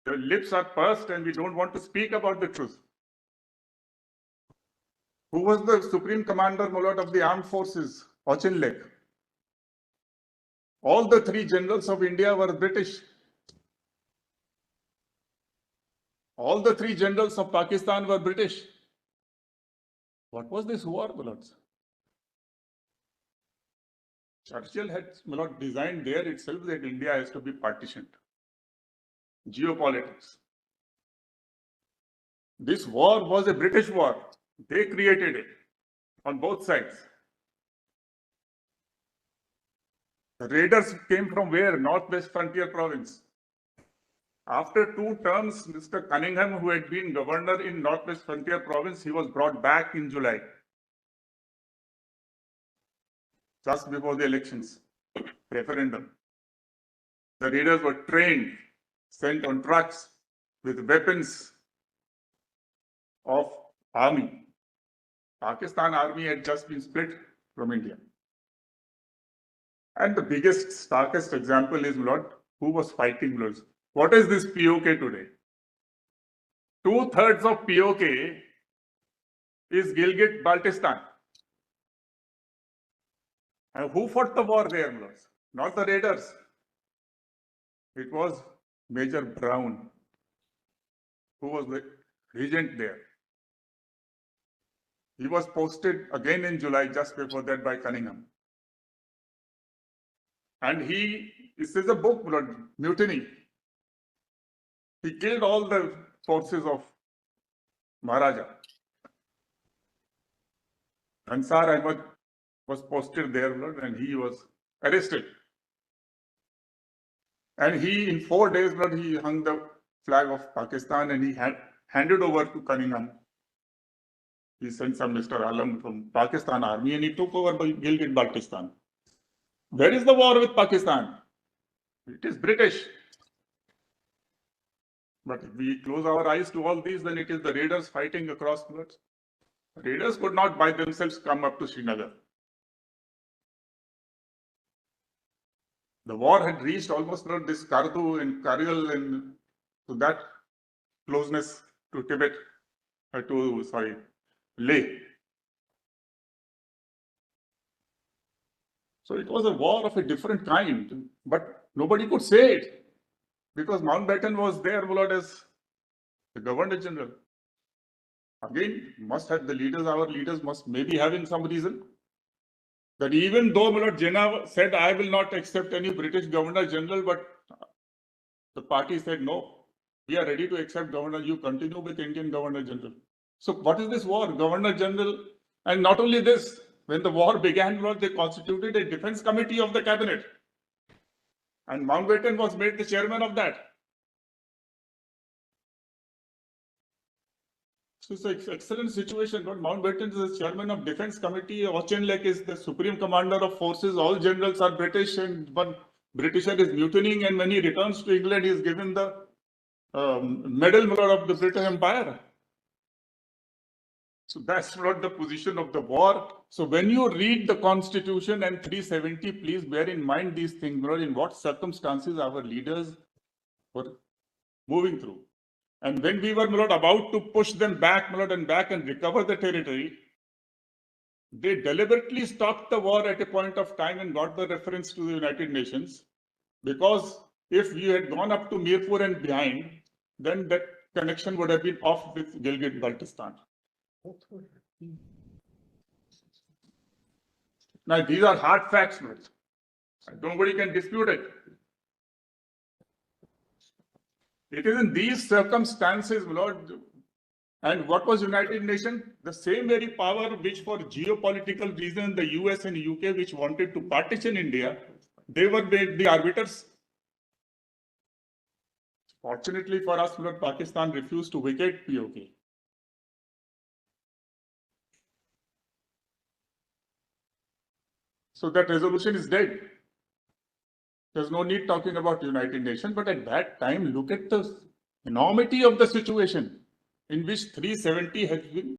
Your lips are pursed and we don't want to speak about the truth. Who was the Supreme Commander, my lord, of the Armed Forces? Churchill. All the three generals of India were British. All the three generals of Pakistan were British. What was this war, my lords? Churchill had, my lord, designed there itself that India has to be partitioned. Geopolitics. This war was a British war. They created it on both sides. The raiders came from where? Northwest Frontier Province. After 2 terms, Mr. Cunningham, who had been governor in Northwest Frontier Province, he was brought back in July, just before the elections, referendum. The raiders were trained, sent on trucks with weapons of army. Pakistan army had just been split from India. And the biggest, starkest example is, Lord, who was fighting Lords. What is this POK today? 2/3 of POK is Gilgit-Baltistan. And who fought the war there, Lords? Not the raiders. It was Major Brown, who was the regent there. He was posted again in July, just before that, by Cunningham. And this is a book, Lord, Mutiny. He killed all the forces of Maharaja. Ansar Ahmad was posted there, Lord, and he was arrested. And he, in 4 days, Lord, he hung the flag of Pakistan and he had handed over to Cunningham. He sent some Mr. Alam from Pakistan army and he took over by Gilgit-Baltistan. Where is the war with Pakistan? It is British. But if we close our eyes to all these, then it is the raiders fighting across borders. Raiders could not by themselves come up to Srinagar. The war had reached almost this Kardu and Kargil and to that closeness to Tibet, Leh. So it was a war of a different kind, but nobody could say it because Mountbatten was there, Lord, as the Governor General. Again, must have the leaders, our leaders must maybe having some reason that even though Lord Jinnah said, I will not accept any British Governor General, but the party said, no, we are ready to accept Governor, you continue with Indian Governor General. So what is this war? Governor General, and not only this, when the war began, Lord, they constituted a defense committee of the cabinet. And Mountbatten was made the chairman of that. So it's an excellent situation. Lord Mountbatten is the chairman of defense committee. Auchinleck is the supreme commander of forces. All generals are British and one Britisher is mutinying. And when he returns to England, he is given the medal of the British Empire. So that's not the position of the war. So when you read the Constitution and 370, please bear in mind these things, Lord, in what circumstances our leaders were moving through. And when we were, Lord, about to push them back, Lord, and back and recover the territory, they deliberately stopped the war at a point of time and got the reference to the United Nations. Because if you had gone up to Mirpur and behind, then that connection would have been off with Gilgit-Baltistan. Now, these are hard facts, Lord. Nobody can dispute it. It is in these circumstances, Lord, and what was United Nations? The same very power which for geopolitical reasons, the US and UK, which wanted to partition India, they were the arbiters. Fortunately for us, Lord, Pakistan refused to vacate POK. So that resolution is dead. There's no need talking about United Nations, but at that time, look at the enormity of the situation in which 370 has been